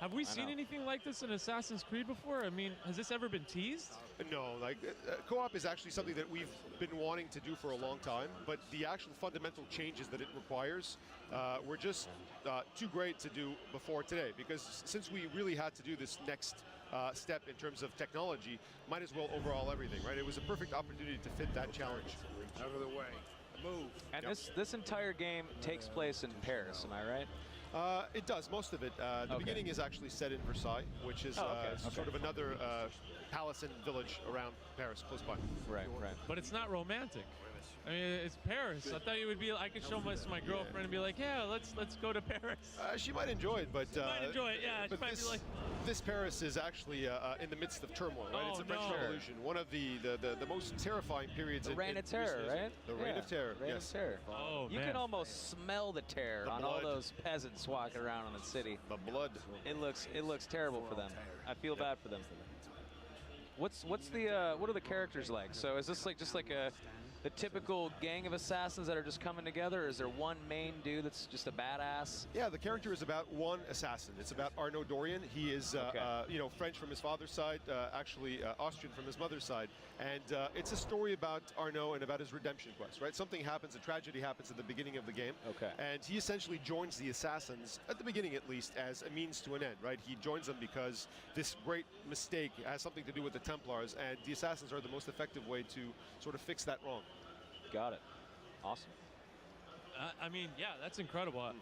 Have we seen anything like this in Assassin's Creed before? I mean, has this ever been teased? No, like co-op is actually something that we've been wanting to do for a long time, but the actual fundamental changes that it requires were just too great to do before today, because since we really had to do this next step in terms of technology, might as well overhaul everything, right? It was a perfect opportunity to fit that challenge. Out of the way. Move. And this entire game takes place in Paris, am I right? It does, most of it. The beginning is actually set in Versailles, which is sort of another palace and village around Paris, close by. Right. But it's not romantic. I mean, it's Paris. I thought you would be. I could show this to my girlfriend and be like, "Yeah, let's go to Paris." She might enjoy it, but she might enjoy it. Yeah, she might be like. This Paris is actually in the midst of turmoil, right? It's the French Revolution, one of the most terrifying periods. The Reign of Terror, right? The Reign of Terror. Reign of Terror. Oh, you can almost smell the terror on all those peasants walking around in the city. The blood. It looks terrible for them. I feel bad for them. What are the characters like? So is this just like the typical gang of assassins that are just coming together, or is there one main dude that's just a badass? Yeah, the character is about one assassin. It's about Arnaud Dorian. He is French from his father's side, actually Austrian from his mother's side, and it's a story about Arnaud and about his redemption quest, right? Something happens, a tragedy happens at the beginning of the game, and he essentially joins the assassins, at the beginning at least, as a means to an end, right? He joins them because this great mistake has something to do with the Templars, and the assassins are the most effective way to sort of fix that wrong. Got it. Awesome. I mean, yeah, that's incredible.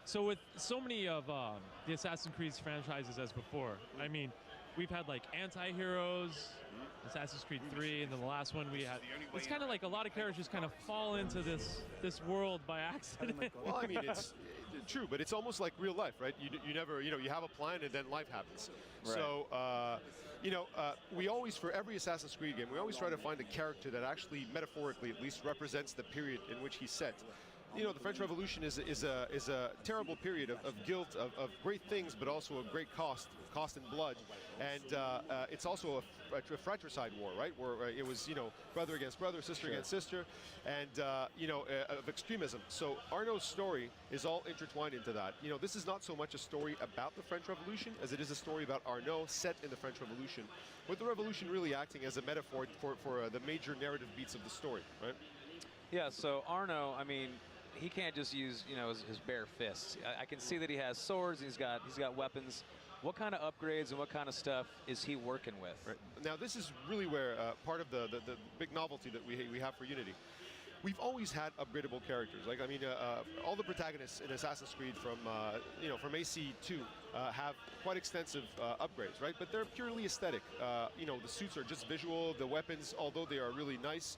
So with so many of the Assassin's Creed franchises as before, I mean, we've had like anti-heroes, Assassin's Creed 3, and then the last one we had. It's kind of like a lot of characters kind of fall into this world by accident. Well, I mean, it's true, but it's almost like real life, right? You never, you have a plan and then life happens. Right. So, we always, for every Assassin's Creed game, we always try to find a character that actually, metaphorically at least, represents the period in which he's set. The French Revolution is a terrible period of guilt, of great things, but also a great cost and blood. And it's also a fratricide war, right? Where it was, brother against brother, sister against sister, and, of extremism. So Arnaud's story is all intertwined into that. This is not so much a story about the French Revolution as it is a story about Arnaud set in the French Revolution, with the revolution really acting as a metaphor for the major narrative beats of the story, right? Yeah, so Arnaud, I mean, he can't just use, his bare fists. I can see that he has swords. He's got weapons. What kind of upgrades and what kind of stuff is he working with? Right. Now, this is really where part of the big novelty that we have for Unity. We've always had upgradable characters. Like, I mean, all the protagonists in Assassin's Creed from AC2 have quite extensive upgrades, right? But they're purely aesthetic. The suits are just visual. The weapons, although they are really nice,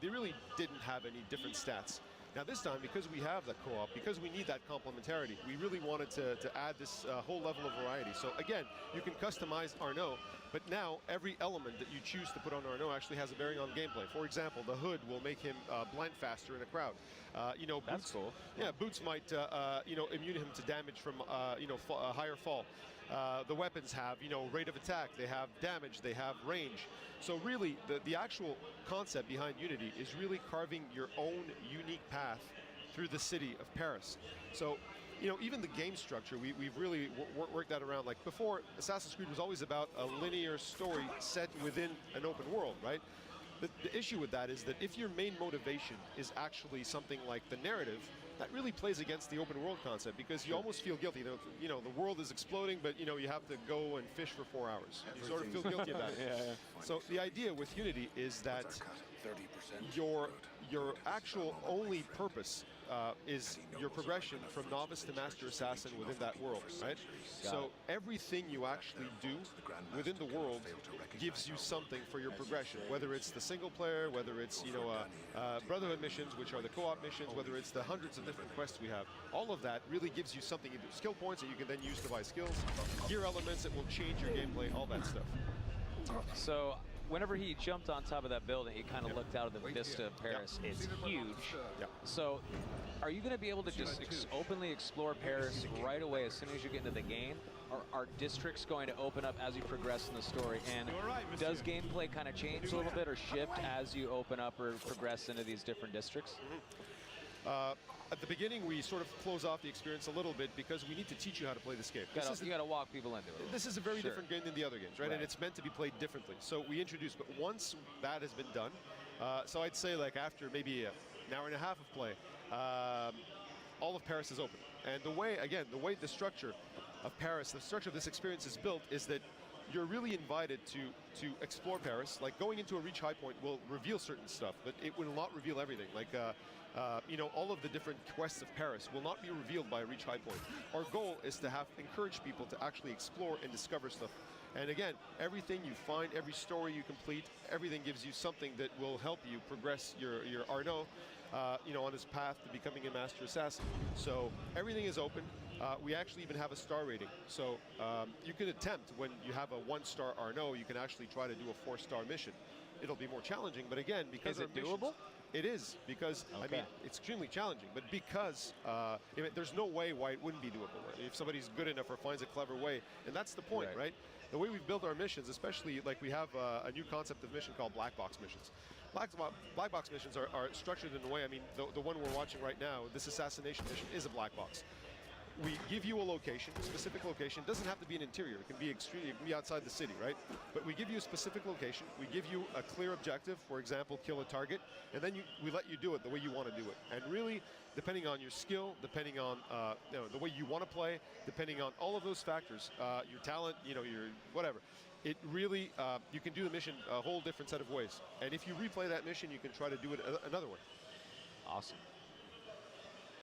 they really didn't have any different stats. Now this time, because we have the co-op, because we need that complementarity, we really wanted to add this whole level of variety. So again, you can customize Arnaud, but now every element that you choose to put on Arnaud actually has a bearing on gameplay. For example, the hood will make him blend faster in a crowd. That's boots, cool. Yeah, boots might immune him to damage from a higher fall. The weapons have rate of attack, they have damage, they have range. So really, the actual concept behind Unity is really carving your own unique path through the city of Paris. So, even the game structure, we've really worked that around. Like before, Assassin's Creed was always about a linear story set within an open world, right? The issue with that is that if your main motivation is actually something like the narrative, that really plays against the open world concept, because you almost feel guilty. The world is exploding, but you have to go and fish for 4 hours. You sort of feel guilty about it. Yeah. So the idea with Unity is that your actual only purpose is your progression from novice to master assassin within that world, right? So everything you actually do within the world gives you something for your progression, whether it's the single player, whether it's Brotherhood missions, which are the co-op missions, whether it's the hundreds of different quests we have. All of that really gives you something, either skill points that you can then use to buy skills, gear elements that will change your gameplay, all that stuff. So whenever he jumped on top of that building, he kind of looked out of the vista of Paris. It's huge. So are you going to be able to just openly explore Paris right away as soon as you get into the game? Or are districts going to open up as you progress in the story? And does gameplay kind of change a little bit or shift as you open up or progress into these different districts? At the beginning, we sort of close off the experience a little bit because we need to teach you how to play this game. You got to walk people into it. This is a very different game than the other games, right? And it's meant to be played differently. So we introduce, but once that has been done, so I'd say like after maybe an hour and a half of play, all of Paris is open. And the way, again, the structure of Paris, the structure of this experience is built is that you're really invited to explore Paris. Like going into a Reach High Point will reveal certain stuff, but it will not reveal everything. Like, you know, all of the different quests of Paris will not be revealed by Reach High Point. Our goal is to encourage people to actually explore and discover stuff. And again, everything you find, every story you complete, everything gives you something that will help you progress your Arnaud, you know, on his path to becoming a master assassin. So everything is open. We actually even have a star rating. So you can attempt, when you have a 1-star Arnaud, you can actually try to do a 4-star mission. It'll be more challenging, but again, because is it doable? It is, because, I mean, it's extremely challenging, but because there's no way why it wouldn't be doable. If somebody's good enough or finds a clever way, and that's the point, right? The way we've built our missions, especially, like we have a new concept of mission called black box missions. Black box missions are structured in a way, I mean, the one we're watching right now, this assassination mission, is a black box. We give you a location, a specific location. It doesn't have to be an interior. It can be extreme. It can be outside the city, right? But we give you a specific location. We give you a clear objective. For example, kill a target, and then we let you do it the way you want to do it. And really, depending on your skill, depending on you know, the way you want to play, depending on all of those factors, your talent, you know, your whatever. It really, you can do the mission a whole different set of ways. And if you replay that mission, you can try to do it another way. Awesome.